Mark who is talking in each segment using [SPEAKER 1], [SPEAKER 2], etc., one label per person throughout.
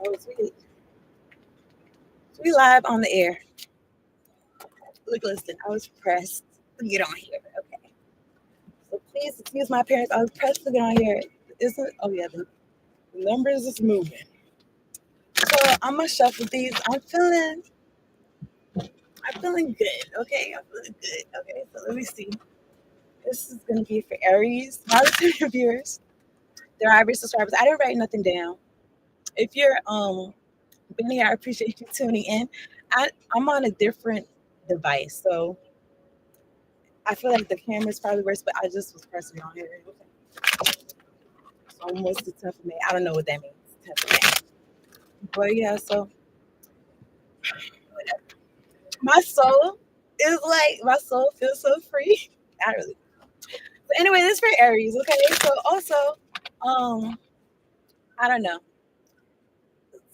[SPEAKER 1] Oh, we live on the air. Look, listen, I was pressed to get on here. Okay. So please excuse my parents. I was pressed to get on here. Isn't oh yeah, the numbers is moving. So I'm gonna shuffle these. I'm feeling good. Okay, I'm feeling good. Okay, so let me see. This is gonna be for Aries. My listening viewers, they're Aries subscribers. I didn't write nothing down. If you're been here, I appreciate you tuning in. I'm on a different device, so I feel like the camera's probably worse, but I just was pressing on here. It's almost the 10th of May. I don't know what that means. 10th of May. But yeah, so my soul is like my soul feels so free. I really. But anyway, this is for Aries, okay? So also, um, I don't know.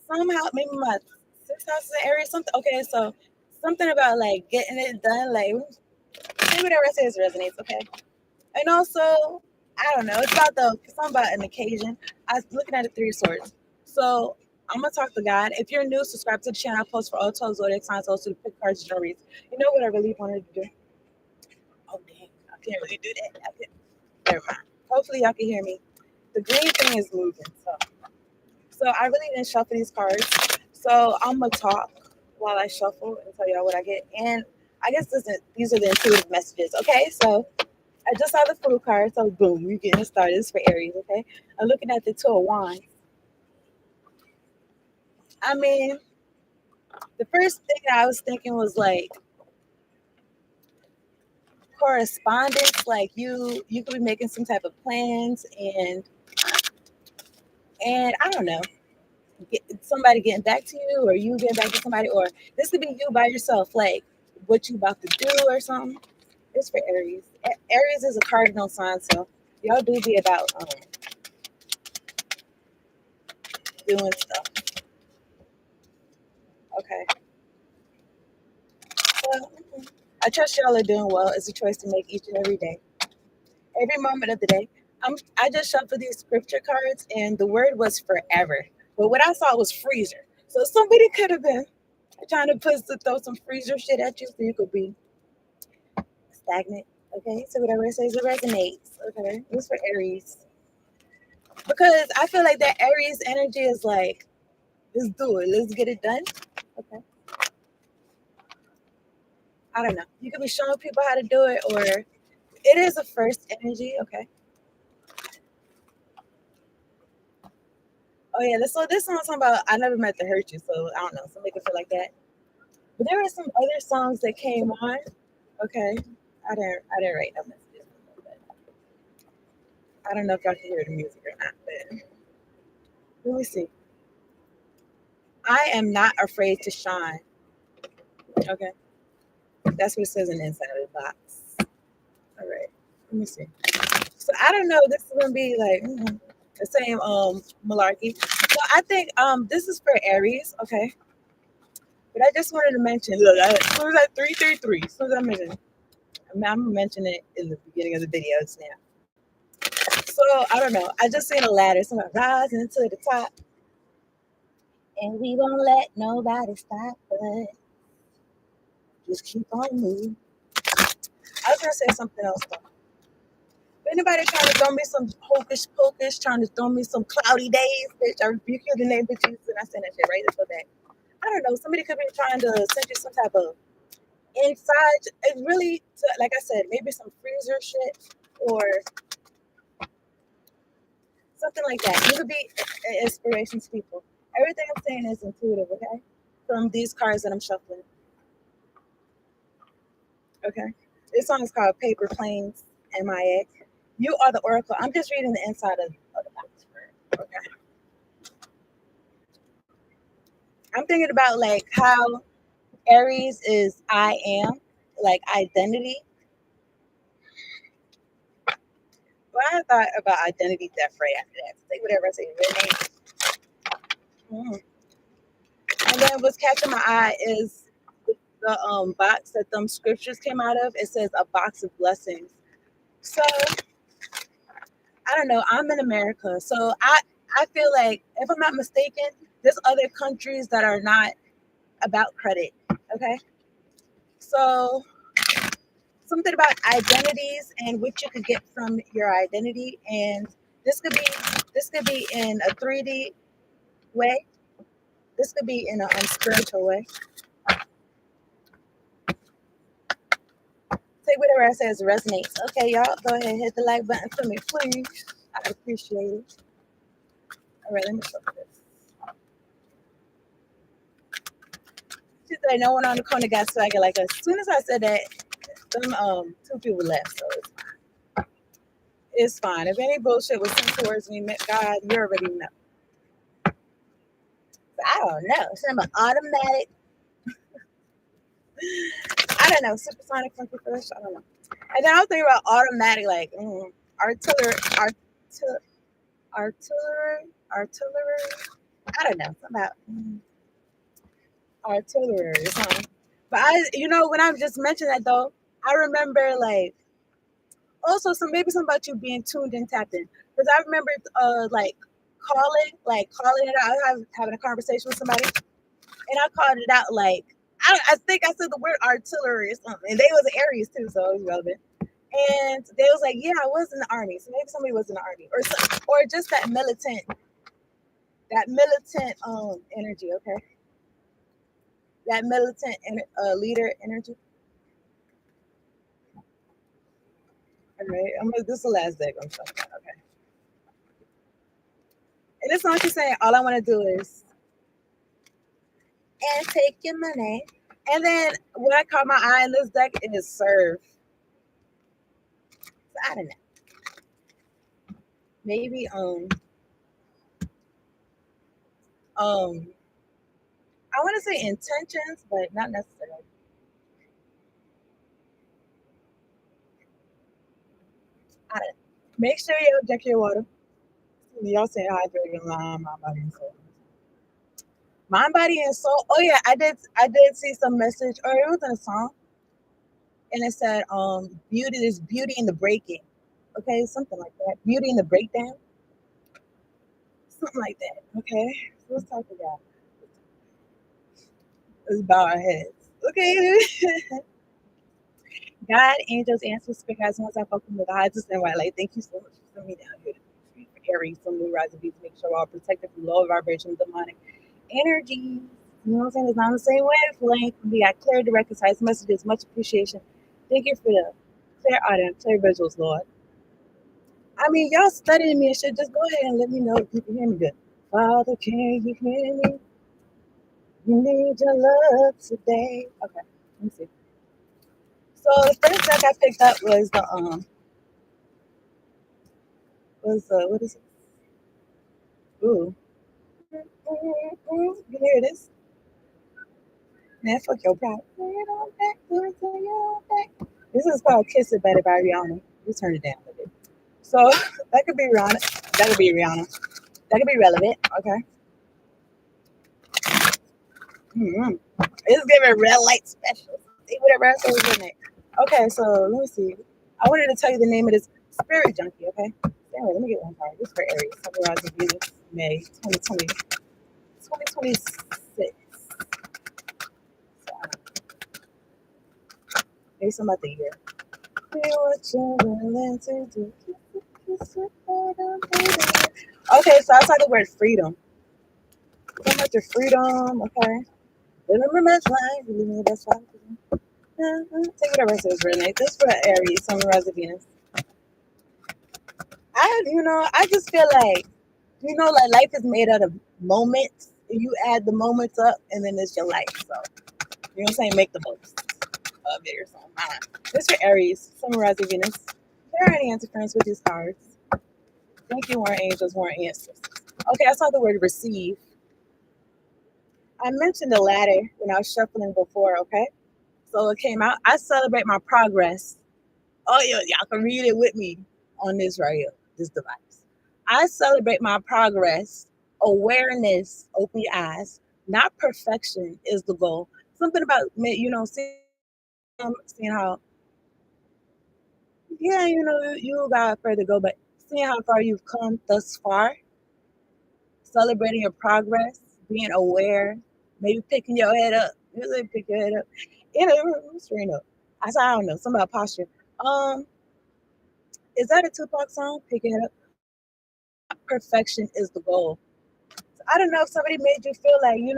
[SPEAKER 1] Somehow maybe my sixth house is in Aries. Something okay, so something about like getting it done, like say whatever I say resonates, okay? And also, I don't know, it's about something about an occasion. I was looking at the Three of Swords. So I'm gonna talk to God. If you're new, subscribe to the channel. I post for all 12 zodiac signs, also to pick cards and reads. You know what I really wanted to do? Oh dang, I can't really do that. Never mind. Hopefully y'all can hear me. The green thing is moving, so I really didn't shuffle these cards. So I'm gonna talk while I shuffle and tell y'all what I get. And I guess these are the intuitive messages. Okay, so I just saw the Fool card, so boom, we're getting started. This is for Aries, okay? I'm looking at the Two of Wands. I mean, the first thing I was thinking was like correspondence, like you could be making some type of plans and I don't know, somebody getting back to you or you getting back to somebody, or this could be you by yourself, like what you about to do or something. It's for Aries. Aries is a cardinal sign, so y'all do be about doing stuff. Okay. Well, I trust y'all are doing well. It's a choice to make each and every day, every moment of the day. I just shuffled these scripture cards, and the word was forever. But what I saw was freezer. So somebody could have been trying to throw some freezer shit at you, so you could be stagnant. Okay, so whatever it says, it resonates. Okay, it's for Aries because I feel like that Aries energy is like, let's do it, let's get it done. Okay, I don't know. You could be showing people how to do it, or it is a first energy. Okay. Oh yeah, this song's talking about I never meant to hurt you, so I don't know. Some make it feel like that. But there were some other songs that came on. Okay, I didn't write no messages. But I don't know if y'all can hear the music or not. But let me see. I am not afraid to shine. Okay, that's what it says in the inside of the box. All right, let me see. So I don't know. This is gonna be like the same malarkey. So I think this is for Aries. Okay. But I just wanted to mention, look, as soon as I 333, as soon as I mention, I'm gonna mention it in the beginning of the videos now. So I don't know. I just seen a ladder, so I'm rising to the top, and we won't let nobody stop us. Just keep on moving. I was gonna say something else though. If anybody trying to throw me some hocus pocus, trying to throw me some cloudy days, bitch, I rebuke you in the name of Jesus, and I send that shit right to back. I don't know. Somebody could be trying to send you some type of inside. It's really, like I said, maybe some freezer shit or something like that. You could be an inspiration to people. Everything I'm saying is intuitive, okay? From these cards that I'm shuffling. Okay. This song is called Paper Planes MIA. You are the oracle. I'm just reading the inside of the box. Okay. I'm thinking about like how Aries is I am, like identity. Well, I thought about identity theft right after that. Say whatever I say, real name. And then what's catching my eye is the box that them scriptures came out of. It says a box of blessings. So I don't know. I'm in America, so I feel like if I'm not mistaken, There's other countries that are not about credit. Okay. So something about identities and what you could get from your identity. And this could be this could be in a 3D way. This could be in a spiritual way. Take whatever I says resonates. Okay, y'all, go ahead, hit the like button for me, please. I appreciate it. All right, let me stop this. She said no one on the corner got swagger like us. As soon as I said that, them two people left, so it's fine. If any bullshit was sent towards me, God, you already know. But I don't know. Some automatic. I don't know. Supersonic funky fish. I don't know. And then I was thinking about automatic, like artillery, artillery. I don't know. Something about artillery or something. But when I just mentioned that though, I remember like also maybe something about you being tuned and tapped in. Because I remember calling it out, having a conversation with somebody, and I called it out like I think I said the word artillery or something, and they was Aries too, so it was relevant. And they was like, yeah, I was in the army, so maybe somebody was in the army, or just that militant energy, okay, that militant leader energy. All right, this is the last deck I'm talking about, okay. And this song she's saying, all I want to do is and take your money. And then what I caught my eye in this deck is serve. So I don't know. Maybe I want to say intentions, but not necessarily. I don't know. Make sure you drink your water. Y'all say hydrate your mind, body, and soul. Mind, body, and soul. Oh yeah, I did see some message, or it was in a song, and it said, beauty is beauty in the breaking. Okay, something like that. Beauty in the breakdown. Something like that. Okay. So let's talk about. Let's bow our heads. Okay. God, angels, answers, spirit guides, once I welcome the gods and white light. Thank you so much for sending me down here to Aries, some new rising beats, make sure we're all protected from low vibration, demonic energy. You know what I'm saying? It's not the same wavelength. We got clear, direct, concise messages. Much appreciation. Thank you for the clear audience, clear visuals, Lord. I mean, y'all studying me and shit. Just go ahead and let me know if you can hear me good. Father, can you hear me? We need your love today. Okay, let me see. So the first deck I picked up was what is it? Ooh. You hear this? Man, fuck your pride. This is called Kiss It Better by Rihanna. We turn it down a bit. So that could be Rihanna. That could be Rihanna. That could be relevant. Okay. Mm-hmm. It's giving red light special. See whatever else was in it. Okay, so let me see. I wanted to tell you the name of this spirit junkie, okay? Anyway, let me get one card. This is for Aries. Sunrise of Venus, May 2020, 2026. So, based on about the year. What you're willing to do. Okay, so I saw the word freedom. So much of freedom, okay? Living my best life, living your best life. Take whatever it says, really. This for Aries, Sunrise of Venus. I just feel like, like life is made out of moments. You add the moments up, and then it's your life. So, you know what I'm saying? Make the most of it or something. This for Aries, Sunrise of Venus. There are any interference with these cards. Thank you, Warren Angels, Warren Answers. Okay, I saw the word receive. I mentioned the ladder when I was shuffling before, okay? So it came out. I celebrate my progress. Oh, yeah, y'all can read it with me on this right here, this device. I celebrate my progress. Awareness, open your eyes. Not perfection is the goal. Something about, seeing how, yeah, you got further to go, but seeing how far you've come thus far, celebrating your progress. being aware, maybe picking your head up. You say pick your head up. You know, straight up. I don't know, something about posture. Um, is that a Tupac song? Pick your head up. Perfection is the goal. So I don't know if somebody made you feel like, you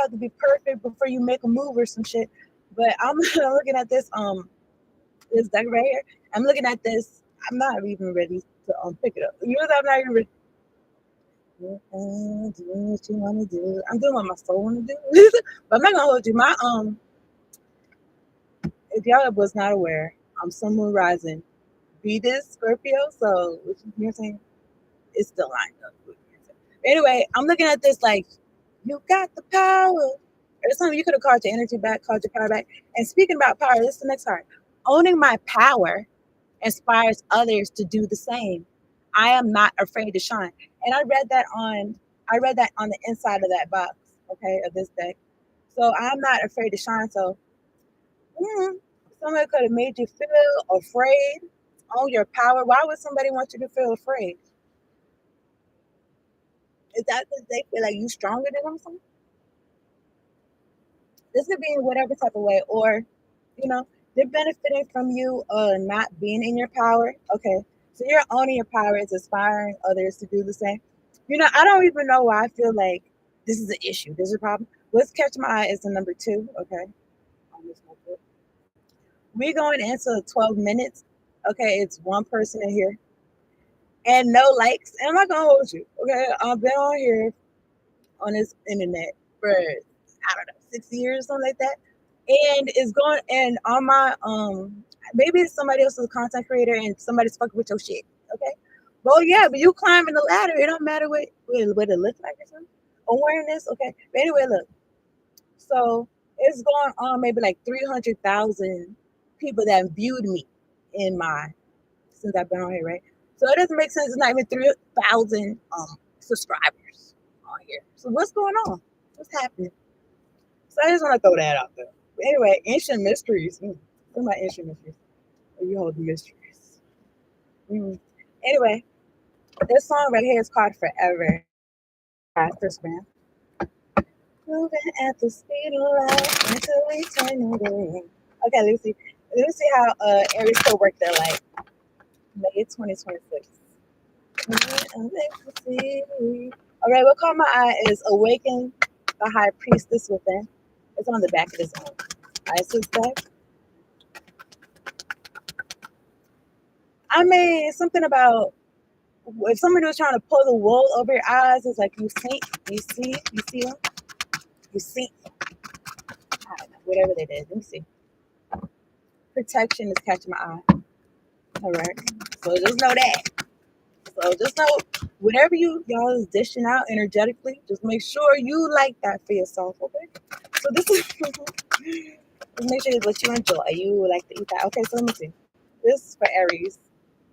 [SPEAKER 1] have to be perfect before you make a move or some shit. But I'm looking at this deck right here. I'm looking at this. I'm not even ready to pick it up. You know, I'm not even ready. Do what you want to do. I'm doing what my soul want to do. But I'm not gonna hold you. If y'all was not aware, I'm Sun Moon Rising. Be this Scorpio, so which you know what I'm saying? It's still lined up. Anyway, I'm looking at this like you got the power. Or something you could have called your energy back, called your power back. And speaking about power, this is the next part. Owning my power inspires others to do the same. I am not afraid to shine. And I read that on the inside of that box, okay, of this deck. So I'm not afraid to shine. So mm, somebody could have made you feel afraid. Own your power. Why would somebody want you to feel afraid? Is that because they feel like you stronger than them? Something? This could be in whatever type of way, or you know, they're benefiting from you not being in your power. Okay, so you're owning your power is inspiring others to do the same. I don't even know why I feel like this is an issue. This is a problem. What's catching my eye is the number two. Okay, we're going into 12 minutes. Okay, it's one person in here and no likes. And I'm not gonna hold you. Okay, I've been on here on this internet for I don't know 6 years, something like that. And it's going and on my maybe it's somebody else's content creator and somebody's fucking with your shit. Okay. Well, yeah, but you climbing the ladder. It don't matter what it looks like or something. Awareness, okay. But anyway, look. So it's going on maybe like 300,000 people that viewed me in my since I've been on here, right? So it doesn't make sense. It's not even 3,000 subscribers on here. So what's going on? What's happening? So I just want to throw that out there. But anyway, ancient mysteries. What about ancient mysteries? Or you hold the mysteries. Mm. Anyway, this song right here is called Forever by Chris Brown. Moving at the speed of light until eternity. Okay, Let me see how Aries could work their life. May 2026. All right, what caught my eye is Awaken the High Priestess Within. It's on the back of this one. Isis deck. I mean, something about if somebody was trying to pull the wool over your eyes, it's like you see them, you see, I don't know, whatever that is. Let me see. Protection is catching my eye. All right, so just know that. So just know whatever y'all is dishing out energetically, just make sure you like that for yourself. Okay. So this is just make sure it's what you enjoy. You like to eat that. Okay, so let me see. This is for Aries.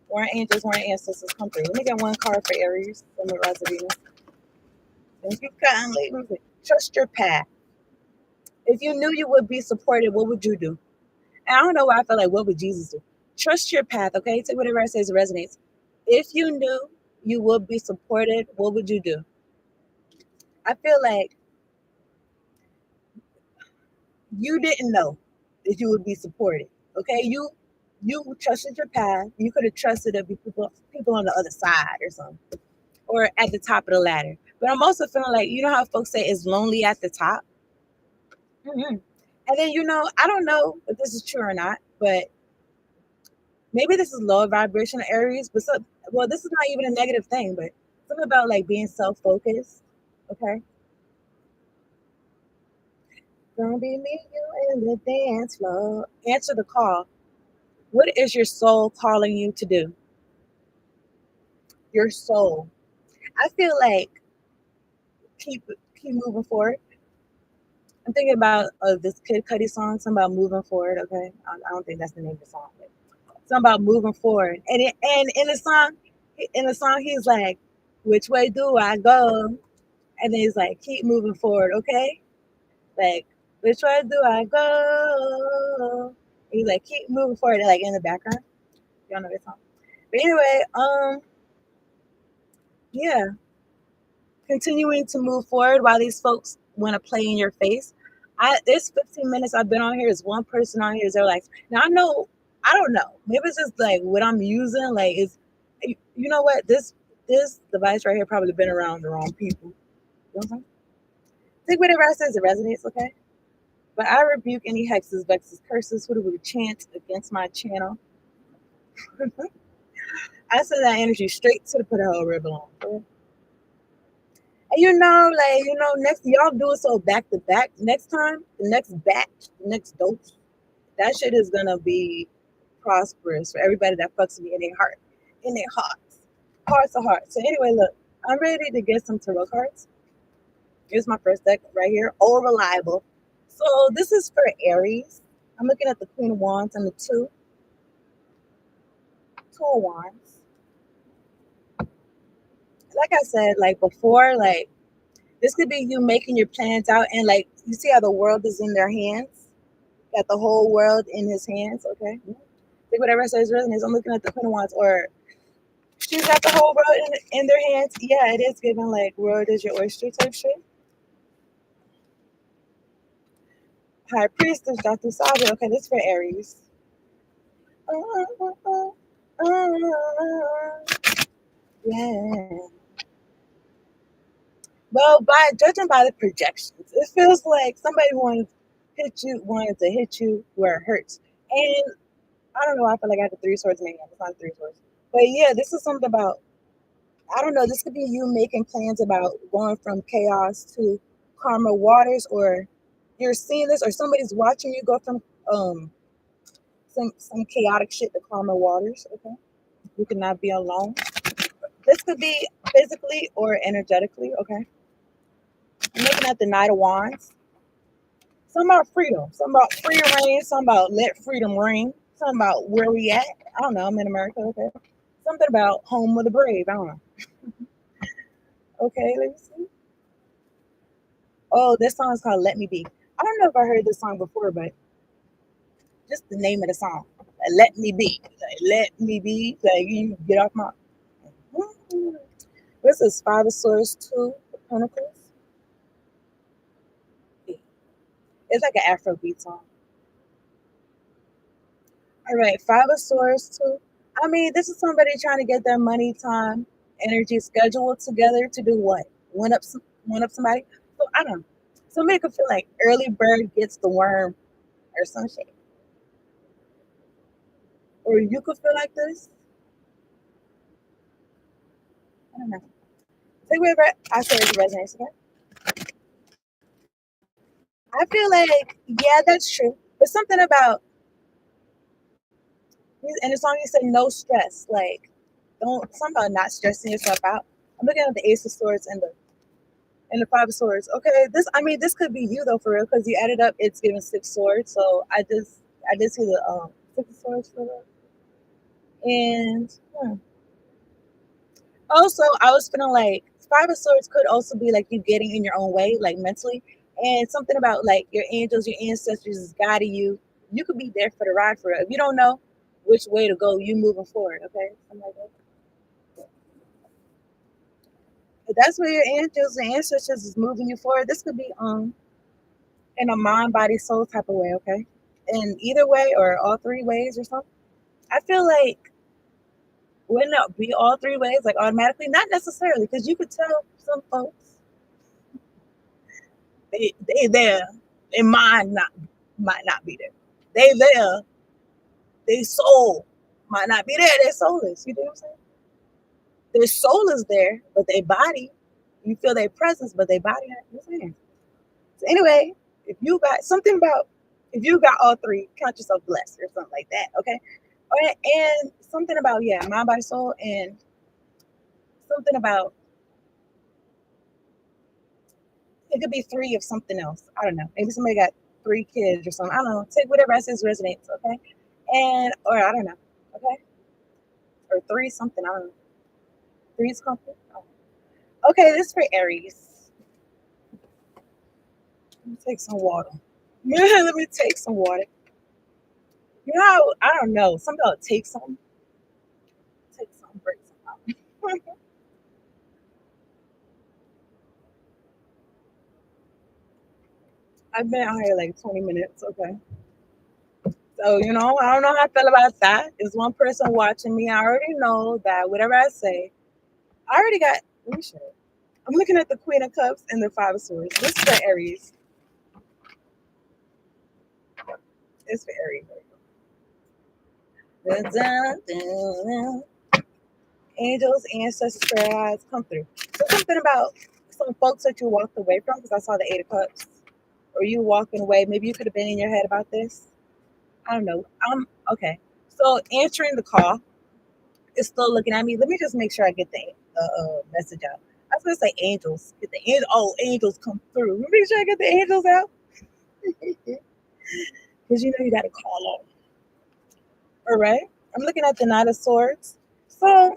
[SPEAKER 1] Warring angels, warring ancestors, come through. Let me get one card for Aries. Let me rise of Venus. Thank you kindly. Trust your path. If you knew you would be supported, what would you do? And I don't know why I feel like what would Jesus do? Trust your path, okay? Take whatever I say resonates. If you knew you would be supported, what would you do? I feel like you didn't know that you would be supported. Okay, you trusted your path. You could have trusted there'd be people on the other side or something, or at the top of the ladder. But I'm also feeling like how folks say it's lonely at the top. Mm-hmm. And then I don't know if this is true or not, but maybe this is lower vibrational Aries. But well, this is not even a negative thing, but something about like being self-focused. Okay, gonna be me, you, in the dance floor. Answer the call. What is your soul calling you to do? Your soul. I feel like keep keep moving forward. I'm thinking about this Kid Cudi song, something about moving forward. Okay, I don't think that's the name of the song, but something about moving forward. And in the song, he's like, "Which way do I go?" And then he's like, "Keep moving forward." Okay, like, "Which way do I go?" He's like, "Keep moving forward." Like in the background, y'all know that song. But anyway, yeah. continuing to move forward while these folks want to play in your face. This 15 minutes I've been on here is one person on here is their life. Now I know, I don't know. Maybe it's just like what I'm using. Like is, you know what, this device right here probably been around the wrong people. You know what I'm saying? Take whatever I says it resonates, okay? But I rebuke any hexes, vexes, curses, who would chant against my channel. I send that energy straight to the put of hell where it belongs. Okay? And next y'all do it so back to back. Next time, the next batch, the next dose, that shit is gonna be prosperous for everybody that fucks with me in their heart, in their hearts of hearts. So anyway, look, I'm ready to get some tarot cards. Here's my first deck right here, all reliable. So this is for Aries. I'm looking at the Queen of Wands and the two of Wands. Like I said, like before, like this could be you making your plans out, and like you see how the world is in their hands, got the whole world in his hands. Okay, think whatever says resonates. I'm looking at the Queen of Wands, or she's got the whole world in their hands. Yeah, it is giving like world is your oyster type shit. High Priestess, Dr. Saga. Okay, this is for Aries. Yeah. Well, by judging by the projections, it feels like somebody wanted to hit you where it hurts. And I don't know, I feel like I had the three swords in my hand. It's not three swords. But yeah, this is something about, I don't know, this could be you making plans about going from chaos to karma waters, or you're seeing this, or somebody's watching you go from some chaotic shit to karma waters. Okay. You cannot be alone. This could be physically or energetically, okay? I'm looking at the Knight of Wands. Something about freedom. Something about free reign. Something about let freedom ring. Something about where we at. I don't know. I'm in America, okay? Something about home of the brave. I don't know. Okay, let me see. Oh, this song is called Let Me Be. I don't know if I heard this song before, but just the name of the song. Like, let me be. Like, let me be. Like, you get off my. This is Five of Swords, Two of Pentacles. It's like an Afrobeat song. All right, Five of Swords, Two. I mean, this is somebody trying to get their money, time, energy scheduled together to do what? One up somebody. So I don't know. Somebody could feel like early bird gets the worm or some shit. Or you could feel like this. I don't know. Take whatever I say is resonates, okay? I feel like, yeah, that's true. But something about, and the song you said no stress. Like, don't, something about not stressing yourself out. I'm looking at the Ace of Swords and the Five of Swords. Okay, this could be you though, for real, because you added up, it's giving six swords. So I did see the Six of Swords for that. And also, I was feeling like Five of Swords could also be like you getting in your own way, like mentally, and something about like your angels, your ancestors is guiding you. You could be there for the ride for it. If you don't know which way to go, you moving forward. Okay, something like that. If that's where your angels and ancestors is moving you forward. This could be in a mind, body, soul type of way. Okay, in either way or all three ways or something. I feel like wouldn't it be all three ways, like automatically? Not necessarily, because you could tell some folks they there, their mind not might not be there. They there, their soul might not be there. Their soul is. You know what I'm saying? Their soul is there, but their body, you feel their presence, but their body not. You know what I'm saying? So anyway, if you got something about, if you got all three, count yourself blessed or something like that. Okay. And something about, yeah, mind, body, soul, and something about, it could be three of something else. I don't know. Maybe somebody got three kids or something. I don't know. Take whatever I says resonates, okay? And or I don't know, okay? Or three something. I don't know. Three's something. Oh. Okay, this is for Aries. Let me take some water. Let me take some water. You know how, I don't know. Something about take some, break some out. I've been out here like 20 minutes. Okay. So, I don't know how I feel about that. There's one person watching me. I already know that whatever I say, I already got. Let me show you. I'm looking at the Queen of Cups and the Five of Swords. This is for Aries. It's for Aries. Dun, dun, dun, dun. Angels, ancestors, prayer eyes, come through. So something about some folks that you walked away from, because I saw the Eight of Cups, or you walking away. Maybe you could have been in your head about this. I don't know. Okay. So answering the call is still looking at me. Let me just make sure I get the message out. I was gonna say angels. Get the angel. Oh, angels come through. Let me make sure I get the angels out because you got to call on. All right. I'm looking at the Knight of Swords. So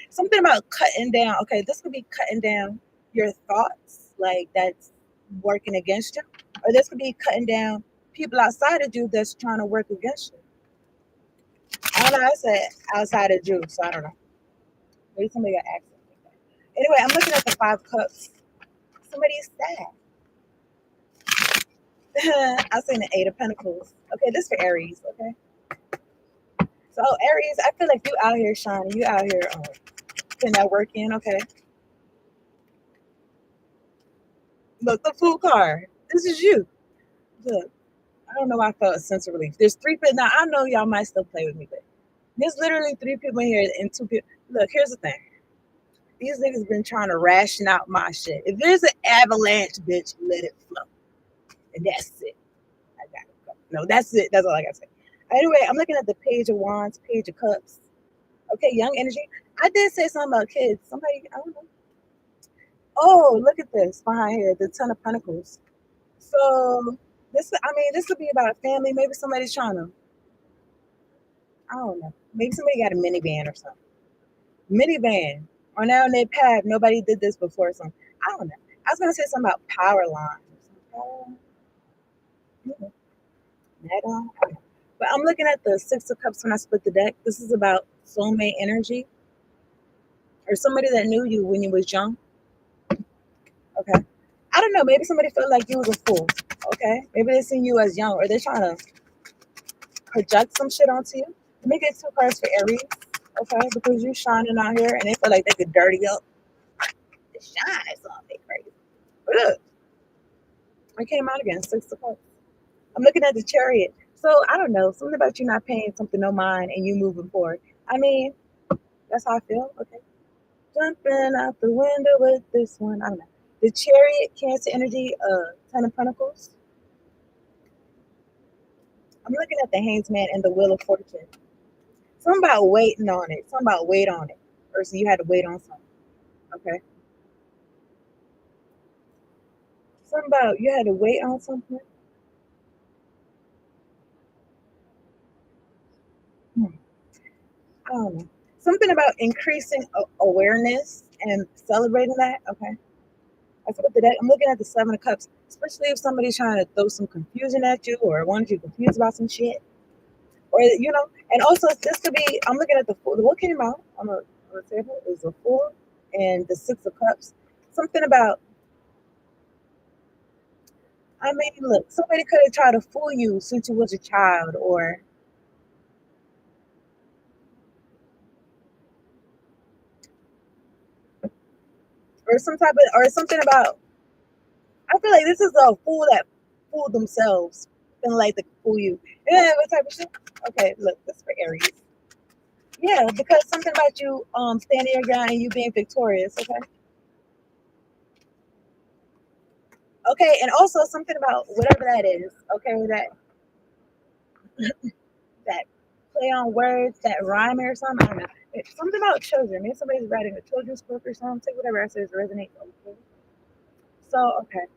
[SPEAKER 1] something about cutting down. Okay, this could be cutting down your thoughts, like that's working against you, or this could be cutting down people outside of you that's trying to work against you. I don't know. I said outside of you, so I don't know. Maybe somebody got accent. Anyway, I'm looking at the Five Cups. Somebody's sad. I seen the Eight of Pentacles. Okay, this for Aries. Okay, so Aries, I feel like you out here shining. You out here putting that work in. Okay, look, the Fool card. This is you. Look, I don't know why I felt a sense of relief. There's three people now. I know y'all might still play with me, but there's literally three people in here and two people. Look, here's the thing. These niggas been trying to ration out my shit. If there's an avalanche, bitch, let it flow. And that's it. I got it. No, that's it. That's all I gotta say. Anyway, I'm looking at the Page of Wands, Page of Cups. Okay, young energy. I did say something about kids. Somebody, I don't know. Oh, look at this behind here, the Ten of Pentacles. So this could be about a family. Maybe somebody's trying to, I don't know. Maybe somebody got a minivan or something. Minivan. Or now in their path, nobody did this before. So I don't know. I was gonna say something about power lines. But I'm looking at the Six of Cups when I split the deck. This is about soulmate energy or somebody that knew you when you was young. Okay. I don't know. Maybe somebody felt like you was a fool. Okay. Maybe they seen you as young or they're trying to project some shit onto you. Let me get two cards for Aries. Okay. Because you shining out here and they feel like they could dirty up the shine or something crazy. But look, I came out again. Six of Cups. I'm looking at the Chariot. So I don't know. Something about you not paying something no mind and you moving forward. I mean, that's how I feel. Okay. Jumping out the window with this one. I don't know. The Chariot, Cancer energy, Ten of Pentacles. I'm looking at the Hanged Man and the Wheel of Fortune. Something about waiting on it. Something about wait on it. Or so you had to wait on something. Okay. Something about you had to wait on something. Hmm. I don't know. Something about increasing awareness and celebrating that. Okay. That's what the deck. I'm looking at the Seven of Cups, especially if somebody's trying to throw some confusion at you or wanted you confused about some shit. Or and also this could be. I'm looking at the Fool. What came out on the table is the Fool and the Six of Cups. Something about. I mean, look, somebody could have tried to fool you since you was a child, or some type of, or something about. I feel like this is a fool that fooled themselves, feeling like they could fool you. Yeah, what type of shit? Okay, look, this is for Aries. Yeah, because something about you standing your ground and you being victorious. Okay. Okay, and also something about whatever that is. Okay, that play on words, that rhyme or something. I don't know. It's something about children. Maybe somebody's writing a children's book or something. Whatever I says resonates. Okay. So okay,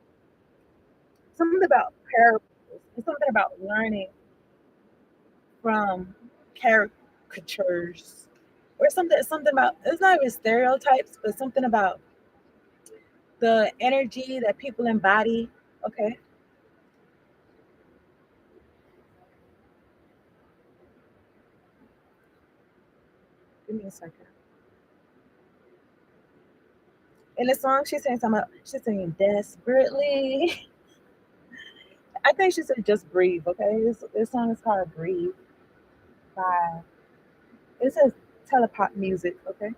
[SPEAKER 1] something about parables. And something about learning from caricatures or something about. It's not even stereotypes, but something about the energy that people embody. Okay. Give me a second. In the song, she's saying something. She's singing desperately. I think she said just breathe. Okay, this song is called "Breathe" by. It says telepop music. Okay,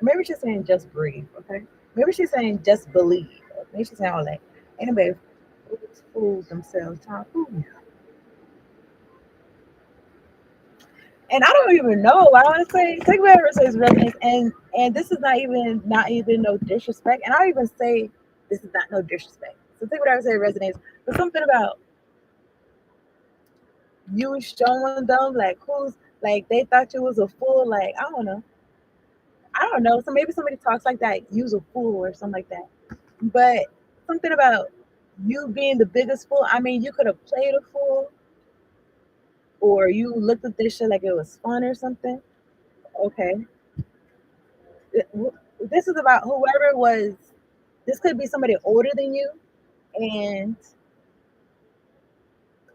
[SPEAKER 1] maybe she's saying just breathe. Okay, maybe she's saying just believe. Maybe she's saying all that. Anyway, fools themselves. Trying to fool you. And I don't even know. I want to say take whatever says resonates, and this is not even no disrespect, and I don't even say this is not no disrespect. So take whatever says resonates, but something about you showing them like who's like they thought you was a fool. Like I don't know. So maybe somebody talks like that, you's a fool or something like that. But something about you being the biggest fool. I mean, you could have played a fool, or you looked at this shit like it was fun or something. Okay, this is about whoever was. This could be somebody older than you, and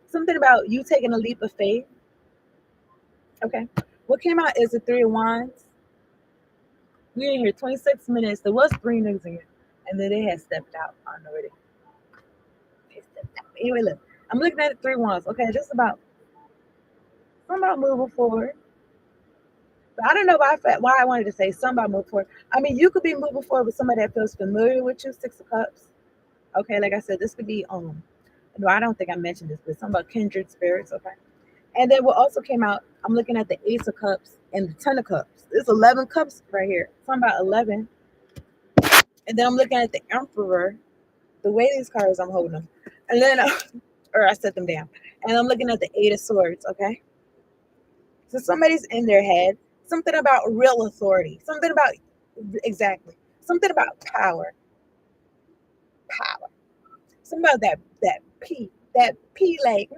[SPEAKER 1] something about you taking a leap of faith. Okay, what came out is the Three of Wands. We in here 26 minutes. There was three niggas in here, and then they had stepped out. I don't know where they stepped out. Anyway, look, I'm looking at the Three Wands. Okay, just about something about moving forward. But I don't know why I wanted to say something about moving forward. I mean, you could be moving forward with somebody that feels familiar with you. Six of Cups. Okay, like I said, this could be no, I don't think I mentioned this, but something about kindred spirits. Okay. And then what also came out, I'm looking at the Ace of Cups and the Ten of Cups. There's 11 cups right here. Something about 11. And then I'm looking at the Emperor. The way these cards, I'm holding them. And then, or I set them down. And I'm looking at the Eight of Swords, okay? So somebody's in their head. Something about real authority. Something about, exactly. Something about power. Power. Something about that P. That P, like,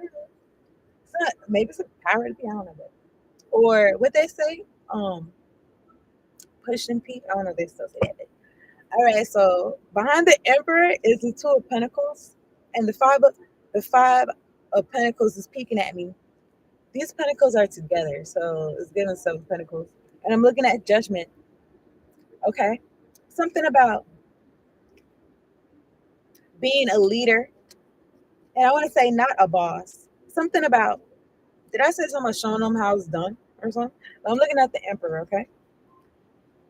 [SPEAKER 1] maybe it's a power to be, I don't know. Or what they say, pushing P. I don't know if they still say that. All right, so behind the Emperor is the Two of Pentacles, and the five of Pentacles is peeking at me. These Pentacles are together, so it's giving Seven of Pentacles. And I'm looking at Judgment. Okay, something about being a leader, and I want to say not a boss. Something about did I say something about showing them how it's done or something? But I'm looking at the Emperor. Okay,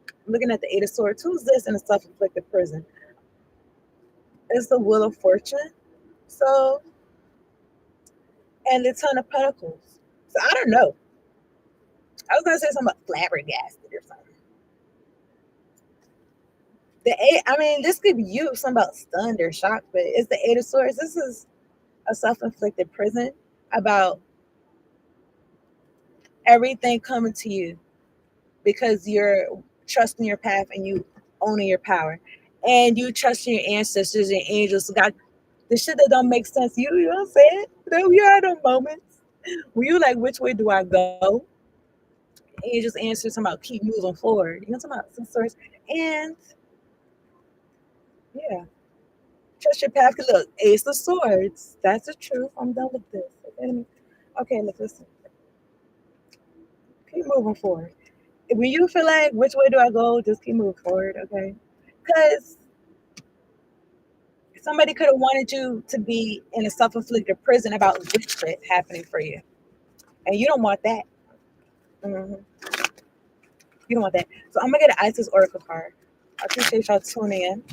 [SPEAKER 1] I'm looking at the Eight of Swords. Who's this in a self-inflicted prison? It's the Wheel of Fortune. So and the Ton of Pentacles. So I don't know. I was gonna say something about flabbergasted or something. The eight, I mean, this could be you, something about stunned or shocked, but it's the Eight of Swords. This is a self-inflicted prison about everything coming to you because you're trusting your path and you owning your power. And you trust your ancestors and angels. So God, the shit that don't make sense, you know what I'm saying? You had those moments where you like, which way do I go? And you just answer something about keep moving forward. You know, talking about some sorts. And yeah, trust your path. Look, Ace of Swords. That's the truth. I'm done with this. Okay, look, listen. Keep moving forward. When you feel like which way do I go, just keep moving forward, okay? Because somebody could have wanted you to be in a self-inflicted prison about witch shit happening for you, and you don't want that. hmm You don't want that. So I'm gonna get an Isis Oracle card. I appreciate y'all tuning in.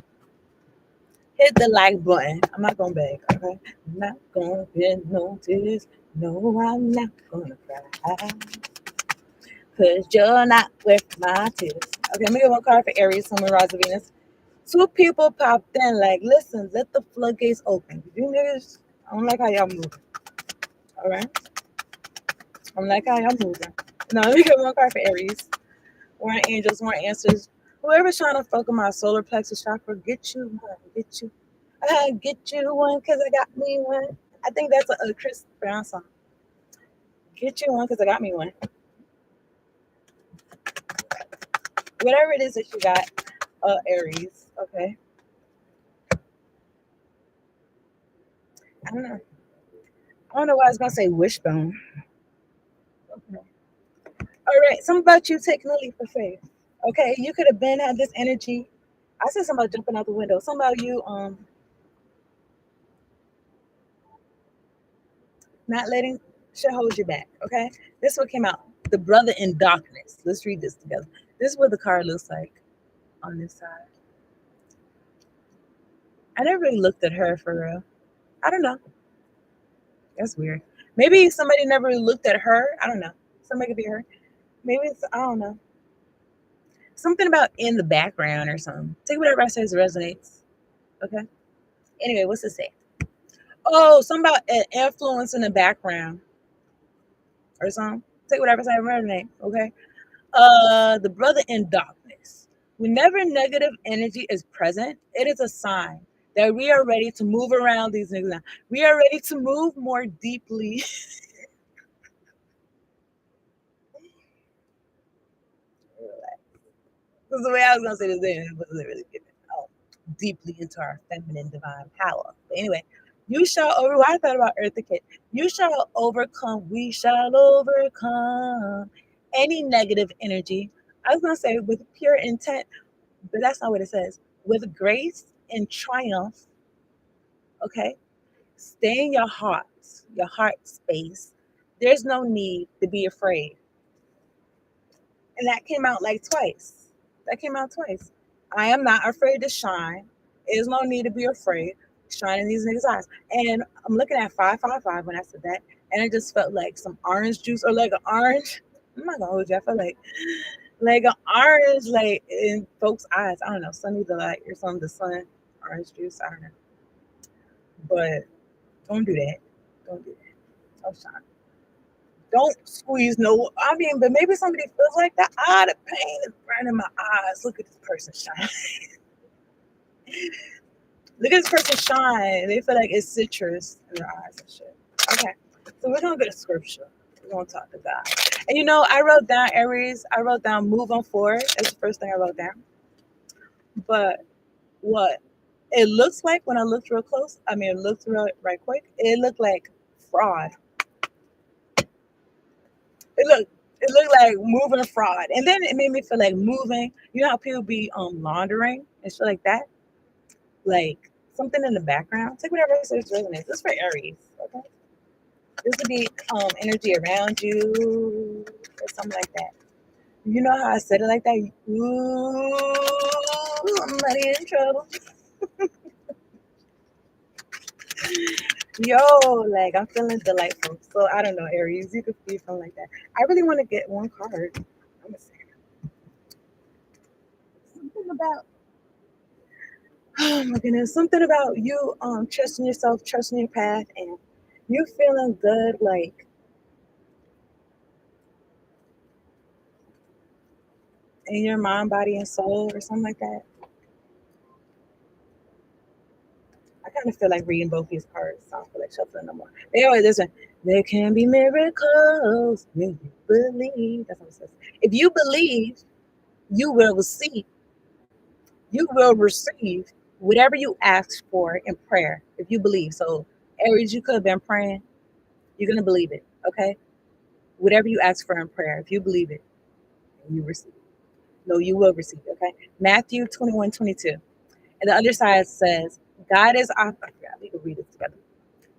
[SPEAKER 1] Hit the like button. I'm not gonna beg, okay? I'm not gonna get no tears. No, I'm not gonna cry. Cause you're not with my tears. Okay, I'm gonna get one card for Aries, Sun, Moon, Rise, Venus. Two people popped in, like, listen, let the floodgates open. You niggas, I don't like how y'all moving. Alright? I don't like how y'all moving. Now let me get one card for Aries. More angels, more answers. Whoever's trying to fuck with my solar plexus chakra, get you one. Get you. I get you one because I got me one. I think that's a Chris Brown song. Get you one because I got me one. Whatever it is that you got, Aries. Okay. I don't know. I don't know why I was gonna say wishbone. Okay. All right. Something about you taking a leap of faith. Okay, you could have been had this energy. I said something about jumping out the window. Something about you not letting shit hold you back. Okay, this is what came out. The brother in darkness. Let's read this together. This is what the card looks like on this side. I never really looked at her for real. I don't know. That's weird. Maybe somebody never really looked at her. I don't know. Somebody could be her. Maybe it's I don't know. Something about in the background or something. Take whatever I say resonates. Okay. Anyway, what's it say? Oh, something about an influence in the background or something. Take whatever I say resonate. Okay. The brother in darkness. Whenever negative energy is present, it is a sign that we are ready to move around these niggas now. We are ready to move more deeply. Because the way I was gonna say this thing wasn't really giving deeply into our feminine divine power. But anyway, you shall over. Well, I thought about Eartha Kitt. You shall overcome. We shall overcome any negative energy. I was gonna say with pure intent, but that's not what it says. With grace and triumph. Okay, stay in your heart space. There's no need to be afraid. And that came out like twice. That came out twice. I am not afraid to shine. There's no need to be afraid. Shining these niggas' eyes. And I'm looking at 555 when I said that. And it just felt like some orange juice or like an orange. I'm not gonna hold you. I felt like an orange, like in folks' eyes. I don't know, sunny delight or something, the sun, orange juice. I don't know. But don't do that. Don't do that. Don't shine. Don't squeeze no. I mean, but maybe somebody feels like that. Ah, the pain is burning my eyes. Look at this person shine. Look at this person shine. They feel like it's citrus in their eyes and shit. Okay, so we're gonna get a scripture. We're gonna talk to God. And you know, I wrote down Aries. I wrote down move on forward. That's the first thing I wrote down. But what it looks like when I looked real close, I mean, it looked real right quick. It looked like fraud. It looked like moving fraud, and then it made me feel like moving. You know how people be laundering and shit like that, like something in the background. Take whatever says resonates. This is for Aries. Okay, this would be energy around you or something like that. You know how I said it like that? Ooh, somebody in trouble. Yo, like I'm feeling delightful. So I don't know, Aries. You could be feeling like that. I really want to get one card. I'm gonna say something about oh my goodness, something about you trusting yourself, trusting your path, and you feeling good, like in your mind, body, and soul, or something like that. I kind of feel like reading both these cards, so I don't feel like shuffling no more. They always listen. There can be miracles when you believe. That's what it says. If you believe, you will receive. You will receive whatever you ask for in prayer. If you believe, so Aries, you could have been praying. You're gonna believe it, okay? Whatever you ask for in prayer, if you believe it, you receive. No, you will receive. Okay. Matthew 21:22. And the other side says, God is our, I forgot, we can read it together.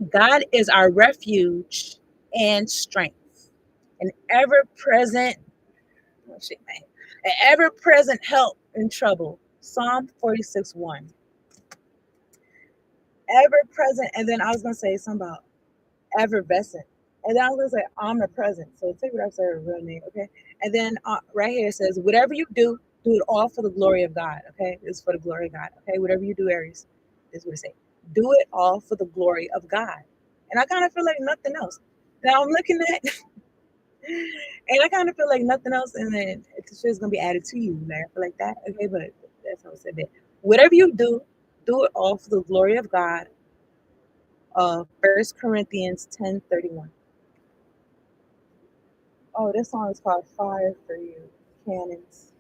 [SPEAKER 1] God is our refuge and strength, an ever present, oh shit, man, an ever present help in trouble. Psalm 46:1. Ever present. And then I was going to say something about effervescent. And then I was going to say omnipresent. So take what I said, real name. Okay. And then right here it says, whatever you do it all for the glory of God. Okay. It's for the glory of God. Okay. Whatever you do, Aries, is what it say. Do it all for the glory of God. And I kind of feel like nothing else. Now I'm looking at, and I kind of feel like nothing else. And then it's just going to be added to you. Like, I feel like that. Okay. But that's how I said that. Whatever you do it all for the glory of God. 1 Corinthians 10:31. Oh, this song is called Fire for You, Cannons.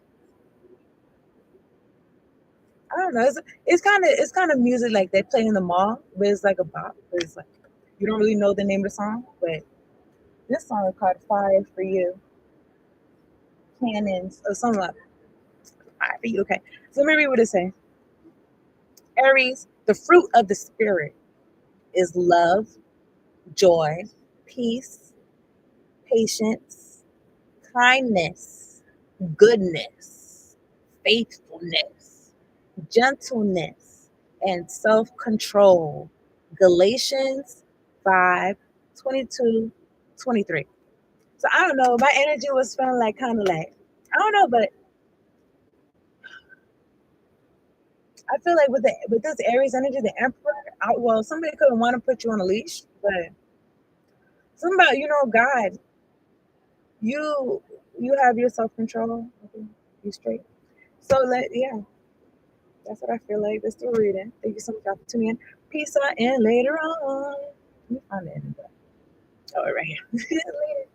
[SPEAKER 1] I don't know. It's kind of music like they play in the mall, but it's like a bop. But it's like you don't really know the name of the song, but this song is called Fire for You, Cannons, or something like that. All right, for you, okay. So let me read what it says. Aries, the fruit of the spirit is love, joy, peace, patience, kindness, goodness, faithfulness, gentleness, and self control. Galatians 5:22-23. So I don't know. My energy was feeling like kind of like, I don't know, but I feel like with this Aries energy, the Emperor, well, somebody could want to put you on a leash, but something about God, you you have your self control. Okay, you straight. So that's what I feel like. That's the reading. Thank you so much for tuning in. Peace out and later on. Let me find the end of that. Oh, right here. Later.